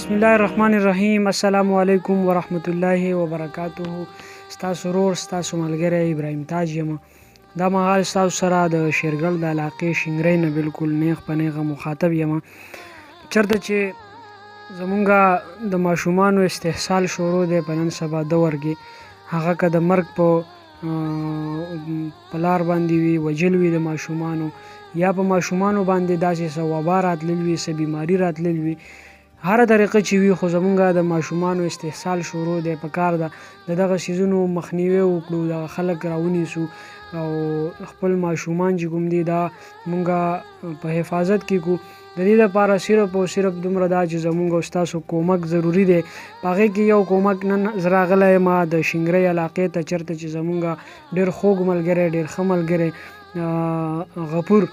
بسم الله الرحمن الرحیم. السلام علیکم ورحمت الله وبرکاته. ستاسو ورور ستاسو ملګری ابراهیم تاج یم. دا مهال ستاسو سره د شیرګل د علاقې شینګرۍ نه بالکل نیغ په نیغه مخاطب یم. چېرته چې زمونږ د ماشومانو استحصال شروع دی په نن سبا دور کې، هغه که د مرګ په لار باندې وي، وجل وي د ماشومانو، یا په ماشومانو باندې داسې څه وبا راتلل وي، څه بیماري راتلل وي، هره طریقه چې وي، خو زمونږ د ماشومانو استحصال شروع دی. په کار ده د دغه څیزونو مخنیوی وکړو، دغه خلک راونیسو او خپل ماشومان چې کوم دي دا مونږ په حفاظت کې کړو. د دې لپاره صرف او صرف دومره دا چې زمونږ او ستاسو کومک ضروري دی. په هغې کې یو کومک نن زه راغلی یم د شینګرۍ علاقې ته، چېرته چې زمونږ ډېر خوږ ملګری، ډېر ښه ملګری غفور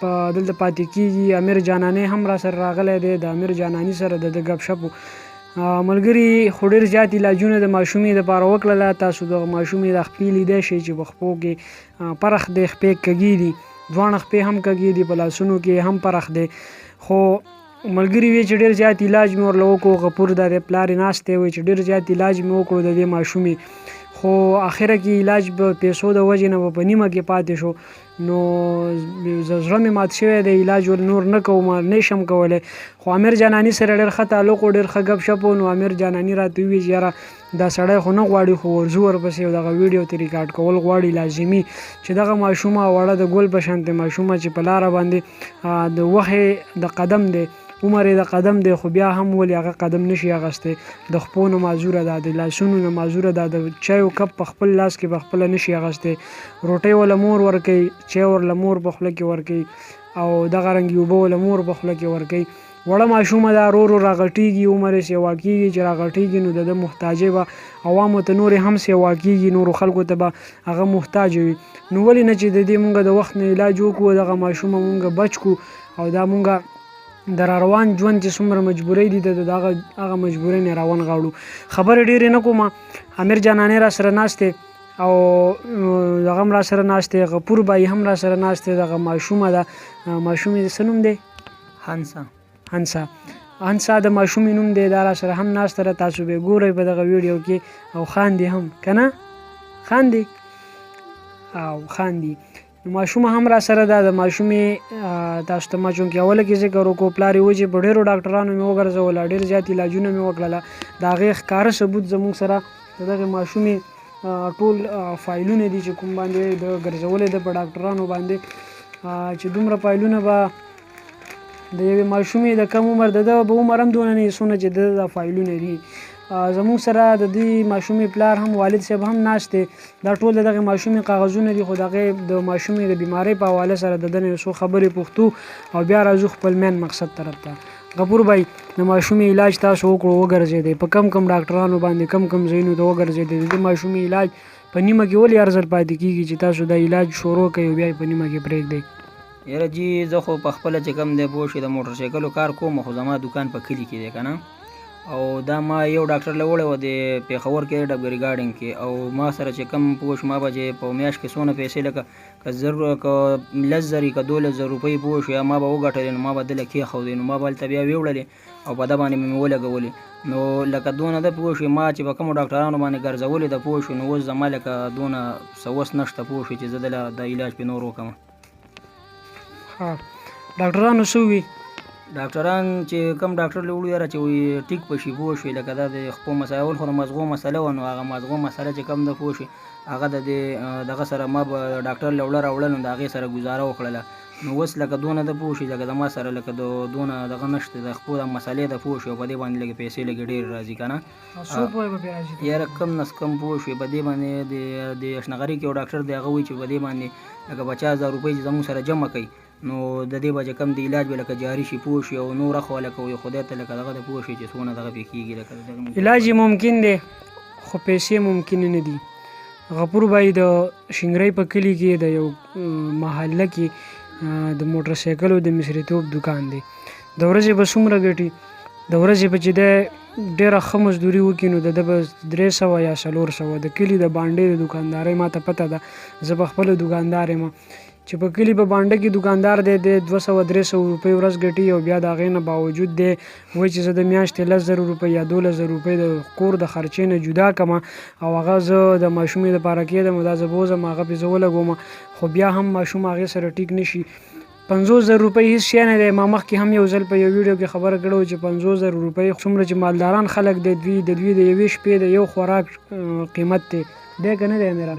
په دلته پاتې کېږي. امیر جاناني هم را سره راغلی دی. د امیر جاناني سره د ګپ شپو ملګري خو ډېر زیات علاجونه د ماشومې دپاره وکړله. تاسو د ماشومې د خپې لیدی شئ چې په خپو کې پرخ دی، خپې کږي دي، دواړه خپې هم کږي دي، په لاسونو کې هم پرخ دی. خو ملګري وی چې ډېر زیات علاج مې ورله وکړو. غفور د دې پلار یې ناستی وی چې ډېر زیات علاج مې وکړو د دې ماشومې، خو اخره کې علاج په پیسو د وجې نه په نیمه کې پاتې شو. نو زړه مې مات شوی دی، علاج ور نور نه کوم، نه شم کولی. خو امیر جاناني سره ډېر ښه تعلق و، ډېر ښه ګپ شپ و. نو امیر جاناني راته وویل چې یاره دا سړی خو نه غواړي، خو ورځو ورپسې او دغه ویډیو ته ریکارډ کول غواړي لازمي، چې دغه ماشومه وړه د ګل په شانتې ماشومه چې په لاره باندې د وښې د قدم دی، عمر یې د قدم دی، خو بیا هم ولې هغه قدم نشي اخیستی، د خپو نه معذوره ده، د لاسونو نه معذوره ده، د چایو کپ په خپل لاس کې په خپله نشي اخیستی، روټۍ وله مور ورکوي، چای ورله مور په خوله کې ورکوي، او دغه رنګې اوبه وله مور په خوله کې ورکوي. وړه ماشومه ده، ورو ورو راغټېږي، عمر یې سیوا کېږي. چې راغټېږي نو د ده محتاجۍ به عوامو ته نورې هم سیوا کېږي، نورو خلکو ته به هغه محتاج وي. نو ولې نه چې د دې مونږ د وخت نه علاج وکړو، دغه ماشومه مونږ بچ کړو، او دا مونږ د راروان ژوند چې څومره مجبورۍ دي د هغه مجبورۍ نه راونغاړو. خبرې ډېرې نه کومه. امیر جاناني را سره ناست دی او دغه هم را سره ناست دی، غفور بایي هم را سره ناست دی. دغه ماشومه ده، ماشومې د څه نوم دی؟ هنسا د ماشومې نوم دی. دا را سره هم ناسته ده، تاسو به یې ګورئ په دغه ویډیو کې، او خاندي هم که نه؟ خاندي او خاندي. ماشومه هم را سره ده. د ماشومې تاسو ته ما چونکې اوله کې ذکر وکړو، پلار یې و چې په ډېرو ډاکټرانو مې وګرځوله، ډېر زیات علاجونه مې وکړله. د هغې ښکاره ثبوت زموږ سره د دغې ماشومې ټول فایلونه دي چې کوم باندې د ګرځولې ده په ډاکټرانو باندې، چې دومره فایلونه به د یوې ماشومې د کم عمر د ده به عمر هم دونه نه وي څونه چې د ده دا فایلونه دي. زموږ سره د دې ماشومې پلار هم، والد صاحب هم ناست دی. دا ټول د دغې ماشومې کاغذونه دي، خو د هغې د ماشومې د بیمارۍ په حواله سره د ده نه یو څو خبرې پوښتو او بیا راځو خپل مین مقصد طرف ته. غفور بھائی، د ماشومې علاج تاسو وکړو، وګرځېدی، په کم کم ډاکټرانو باندې کم کم ځایونو ته وګرځېدی، د دې ماشومې علاج په نیمه کې ولې هر ځل پاتې کېږي چې تاسو دا علاج شروع کوئ او بیا یې په نیمه کې پرېږدئ؟ یاره جي زه خو په خپله چې کوم دی پوه شوې د موټر سایکلو کار کوم، خو زما دوکان په کلي کې دی که نه، او دا ما یو ډاکټر له وړی وه د پېښور کې ډبګري ګارډن کې، او ما سره چې کوم پوه شو ما به چې په میاشت کې څونه پیسې لکه که 10,000 که 12,000 روپۍ پوه شو یا ما به وګټلې، نو ما به دله کېښودې، نو ما به هلته بیا ویوړلې او په ده باندې مې ولګولې. نو لکه دونه ده پوه شوې، ما چې په کومو ډاکټرانو باندې ګرځولې ده پوه شو، نو اوس زما لکه دونه څه وس نشته پوه شوې چې زه دله د علاج پې نور وکړم. ډاکټرانو څه ووي؟ ډاکټران چې کوم ډاکټر له وړو یاره چې وایي ټیک به شي پوه شوې، لکه دا د خپو مسله اول خو د مزغو مسله وه، نو هغه مزغو مسله چې کوم ده پوه شوې، هغه د دې دغه سره ما به ډاکټر له وړه راوړل، نو د هغې سره ګزاره وکړله. نو اوس لکه دونه ده پوه شوې، لکه زما سره لکه د دونه دغه نشته، د خپو د مسلې ده پوه شوې، او په دې باندې لږې پیسې لږې ډېرې راځي که نه. یاره کم نس کم پوه شوې، په دې باندې د اشنغري کې یو ډاکټر دی، هغه وایي چې په دې باندې لکه 50,000 روپۍ چې زموږ سره جمع کوي، نو د دې به چې کوم د علاج به لکه جاري شي پوه شي او نور اخوا لکه وایي خدای ته لکه دغه د پوه شي چې څونه دغه پې کېږي لکه دغه علاج یې ممکن دی خو پیسې ممکن نه دي. غفور بھائی د شینګرۍ په کلي کې د یو محله کې د موټر سایکلو د مصریتوب دکان دی. د ورځې به څومره ګټي؟ د ورځې به چې دی ډېره ښه مزدوري وکړي نو د ده به 300 یا 400. د کلي د بانډې د دوکاندارۍ ما ته پته ده، زه په خپله دوکاندار یم چې په کلي په بانډه کې دوکاندار دی 200-300 روپۍ ورځ ګټي او بیا د هغې نه باوجود دی وایي چې زه د میاشتې 10,000 روپۍ یا 12,000 روپۍ د کور د خرچې نه جدا کړم او هغه زه د ماشومې دپاره کېدم دا زه بوځم هغه پې زه ولګوم خو بیا هم ماشوم هغې سره ټیک نه شي. 50,000 روپۍ هېڅ شی نه دی. ما مخکې هم یو ځل په یو ویډیو کې خبره کړې وه چې 50,000 روپۍ څومره چې مالداران خلک دی د دوی د یوې شپې د یو خوراک قیمت دی که نه دی امیره؟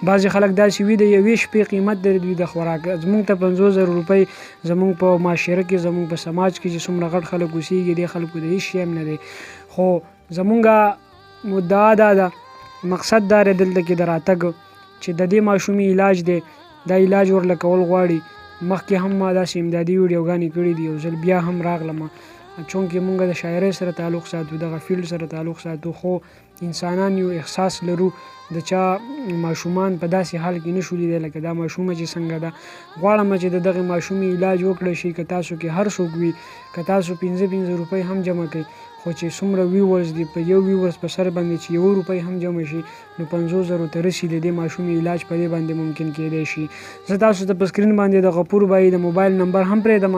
بعضې خلک داسې وي د یوې شپې قیمت دی دوی د خوراک. زمونږ ته 50,000 روپۍ زمونږ په معاشره کې زمونږ په سماج کې چې څومره غټ خلک اوسېږي دې خلکو د هېڅ شی هم نه دی. خو زمونږ مدعا دا ده، مقصد دا دی دلته کې د راتګ چې د دې ماشومې علاج دی دا علاج ورله کول غواړي. مخکې هم ما داسې امدادي ویډیوګانې کړي دي، یو ځل بیا هم راغلم چونکې مونږ د شاعرۍ سره تعلق ساتو، دغه فیلډ سره تعلق ساتو، خو انسانان یو احساس لرو د چا ماشومان په داسې حال کې نشو لیدی لکه دا ماشومه چې څنګه ده. غواړم چې د دغې ماشومې علاج وکړی شي. که تاسو کې هر څوک وي، که تاسو 15 روپۍ هم جمع کړئ خو چې څومره ویورز دي په یو ویورز په سر باندې چې 1 روپۍ هم جمع شي نو 50,000 ته رسي. د دې ماشومې علاج په دې باندې ممکن کیدی شي. زه تاسو ته په سکرین باندې د غفور بھائی د موبایل نمبر هم پرېږدم،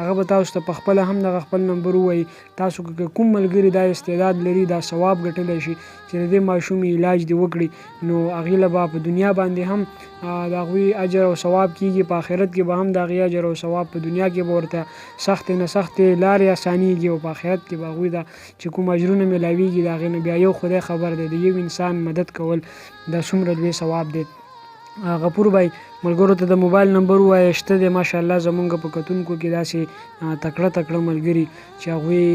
هغه به تاسو ته په خپله هم دغه خپل نمبر ووایي. تاسو که کوم ملګري دا استعداد لري دا ثواب ګټلی شي چې د دې ماشومې علاج دې وکړي نو هغې له به په دنیا باندې هم د هغوی اجر او ثواب کېږي، په آخرت کې به هم د هغې اجر او ثواب په دنیا کې به ورته سختې نه سختې لارې اسانېږي او په آخرت کې به هغوی دا چې کوم اجرونه میلاویږي د هغې نه بیا یو خدای خبر دی د یو انسان مدد کول دا څومره لوی ثواب دی. غفور بھائی ملګرو ته د موبایل نمبر ووایه شته دی ماشاءالله زمونږ په کتونکو کې داسې تکړه ملګري چې هغوی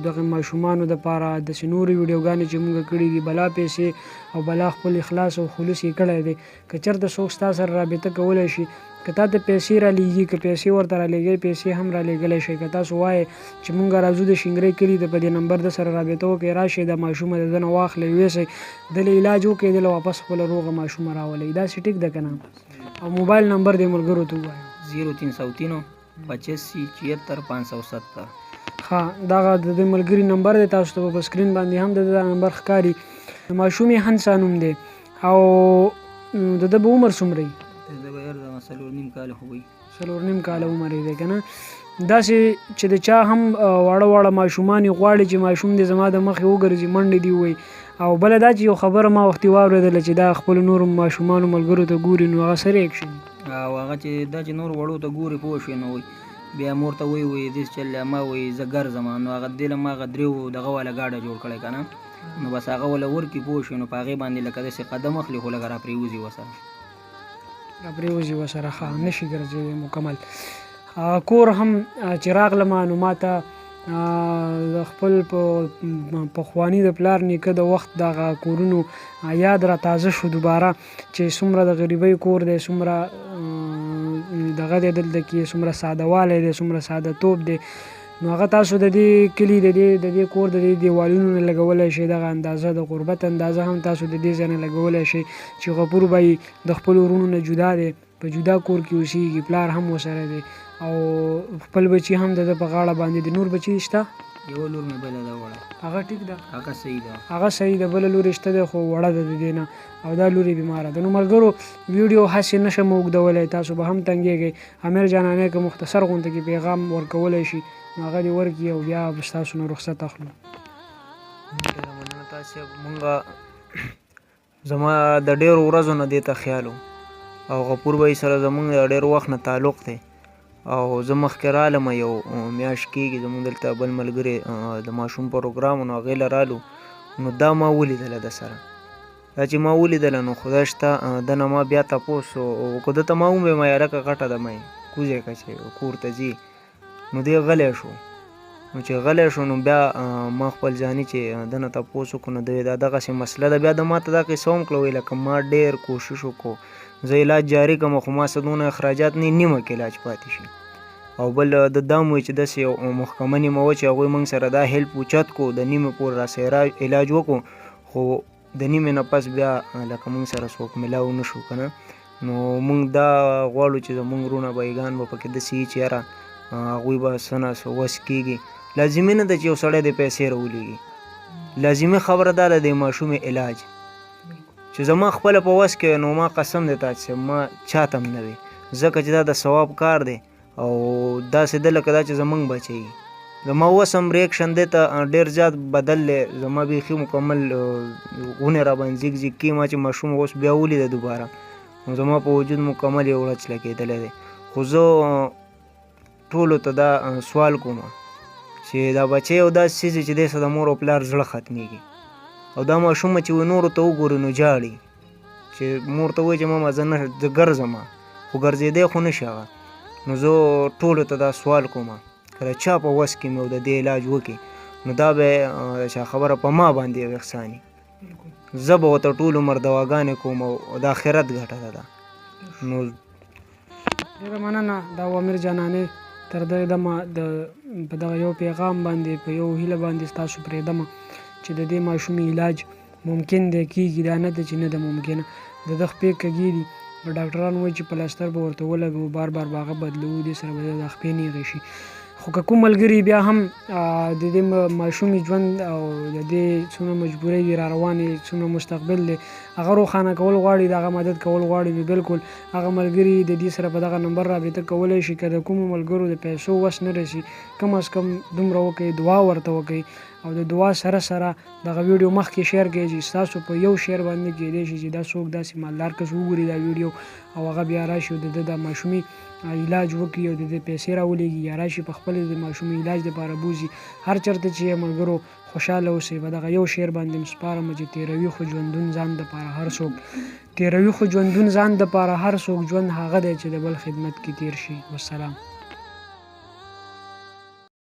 دغه ماشومانو دپاره داسې نورې ویډیوګانې چې مونږ کړي دي بلا پیسې او بلا خپل اخلاص او خلوص یې کړی دی. که چېرته څوک ستا سره رابطه کولی شي، که تا ته پیسې رالیږي، که پیسې ورته رالیږئ پیسې هم رالیږلی شئ. که تاسو وایئ چې مونږ راځو د شینګرۍ کلي ته په دې نمبر د سره رابطه وکړئ راشئ د ماشومه د ده نه واخلئ یوسئ دله علاج وکړئ دله واپس خپله روغه ماشومه راولئ. داسې ټیک ده که نه؟ او موبایل نمبر دې ملګرو ته ووایه. 0303 85 76 570. ښه دغه د دې ملګري نمبر دی، تاسو ته په سکرین باندې هم د ده نمبر ښکاري. د ماشومې هنسا نوم دی او د ده به عمر څومره وي؟ د ده به یاره 4.5 کاله خو وي. 4.5 کاله عمر یې دی که نه؟ داسې چې د چا هم واړه ماشومان یې غواړي چې ماشوم دې زما د مخې وګرځي منډې دې ووایي. او بله دا چې یو خبره ما وختي واورېدله چې دا خپلو نورو ماشومانو ملګرو ته ګوري نو هغه سره ایکشن او هغه چې دا چې نور وړو ته ګوري پوه شوې نو وایي بیا مور ته وایي داسې چل ما وایي زه ګرځم نو هغه دې له ما هغه درېو دغه والا ګاډه جوړ کړی که نه نو بس هغه وله ورکړي پوه شوې نو په هغې باندې لکه داسې قدم اخلي خو لکه راپرېوځي ورسره راپرېوځي ورسره ښه نشي ګرځېدی مکمل. کور هم چې راغلم نو ما ته د خپل پخواني د پلار نیکه د وخت دغه کورونو یاد را تازه شو دوباره چې څومره د غریبۍ کور دی، څومره دغه دی دلته کې څومره ساده والی دی، څومره ساده توب دی. نو هغه تاسو د دې کلي د دې کور د دې دیوالونو نه لګولی شئ دغه اندازه د غربت اندازه هم تاسو د دې ځای نه لګولی شئ چې غفور بھائی د خپلو ورونو نه جدا دی، په جدا کور کې اوسېږي، پلار هم ورسره دی او خپل بچي هم د ده په غاړه باندې دي. نور بچي شته؟ یوه لور مې بله ده وړه. هغه ټیک ده؟ هغه صحیح ده. هغه صحیح ده. بله لورې شته دی خو وړه ده د دې نه او دا لورې بیماره ده. نو ملګرو ویډیو هسې نشم اوږدولی، تاسو به هم تنګېږئ. امیر جانانۍ که مختصر غونته کې پیغام ورکولی شي نو هغه دې ورکړي او بیا به ستاسو نه رخصت اخلو. ډېره مننه تاسې مونږ زما د ډېرو ورځو نه دې ته خیال و او غفور بھائی سره زمونږ د ډېر وخت نه تعلق دی او زه مخکې رالم یو میاشت کېږي زمونږ دلته بل ملګري د ماشوم پروګرام و نو هغې له رالو نو دا ما ولیدله ده سره. دا چې ما ولیدله نو خدای شته ده نه ما بیا تپوس که ده ته ما ومیم یارکه غټه ده مې کوزی که چې کور ته ځي نو دی غلی شو نو چې غلی شو نو بیا ما خپل ځاني چې ده نه تپوس وکړو نو د دا دغسې مسله ده. بیا د ما ته دا قصه هم کړه وایي لکه ما ډېر کوشش وکړو زه علاج جاري کړم خو ما څه دونه اخراجات نه نیمه کې علاج پاتې شي. او بل د دا هم وایي چې داسې یو محکمه نیمه وه چې هغوی موږ سره دا هیلپ اوچت کړو د نیمې پورې راسره علاج وکړو خو د نیمې نه پس بیا لکه موږ سره څوک ملاو نه شو که نه. نو موږ دا غواړو چې زموږ وروڼه بایګان به پکې داسې وي چې یاره هغوی به څه نه څه وس کېږي. لازمي نه ده چې یو سړی د پیسې راولېږي، لازمي خبره دا ده د ماشوم علاج چې زما خپله په وس کې نو ما قسم دی تا چې ما چاته هم نه وي ځکه چې دا د ثواب کار دی او داسې ده لکه دا چې زموږ بچی زما اوس هم ریاکشن دی ته ډېر زیات بدل دی. زما بیخي مکمل ونې را باندې زیګ زیګ کېږي ما چې ماشوم اوس بیا ولیده دوباره نو زما په وجود مکمل یو وړچله کېدلی دی. خو زه ټولو ته دا سوال کوم چې دا بچی یو داسې څیز دی چې دی سره د مور او پلار زړه ختمیږي او دا ماشوم چې نورو ته وګوري نو جاړي چې مور ته وایي چې ماما زه نه زه ګرځم خو ګرځېدی خو نه شي هغه. نو زه ټولو ته دا سوال کوم که د چا په وس کې مې او د دې علاج وکړي نو دا به چا خبره په ما باندې یو احسان وي. زه به ورته ټول عمر دواګانې کوم او د آخرت ګټه ده دا. نو ډېره مننه دا و امیر جانانې تر دې دمه په دغه یو پیغام باندې په یو هیله باندې ستاسو پرېږدمه چې د دې ماشومې علاج ممکن دی کېږي دا نه ده چې نه ده ممکنه. د ده خپې کږې دي ډاکټران وایي چې پلاستر به ورته ولګوو بار بار به هغه بدلوو دې سره به د خپې نیغې شي. خو که کوم ملګري بیا هم د دې ماشومې ژوند او د دې څومره مجبورۍ دي را روانې څومره مستقبل دی هغه روښانه کول غواړي د هغه مدد کول غواړي نو بالکل هغه ملګري د دې سره په دغه نمبر رابطه کولی شي. که د کومو ملګرو د پیسو وس نه رسي کم از کم دومره وکړئ دعا ورته وکړئ او د دعا سره سره دغه ویډیو مخکې شیر کړئ چې ستاسو په یو شیر باندې کېدی شي چې دا څوک داسې مالدار کس وګوري دا ویډیو او هغه بیا راشي او د ده د ماشومې علاج وکړي او د دې پیسې راولېږي یا راشي په خپل د ماشومې علاج دپاره بوځي. هر چېرته چې ملګرو خوشحاله اوسئ په دغه یو شعر باندې م سپارمه چې تېروي خو ژوندون ځان دپاره هر څوک تېروي خو ژوندون ځان دپاره هر څوک ژوند هغه دی چې د بل خدمت کې تېر شي. والسلام.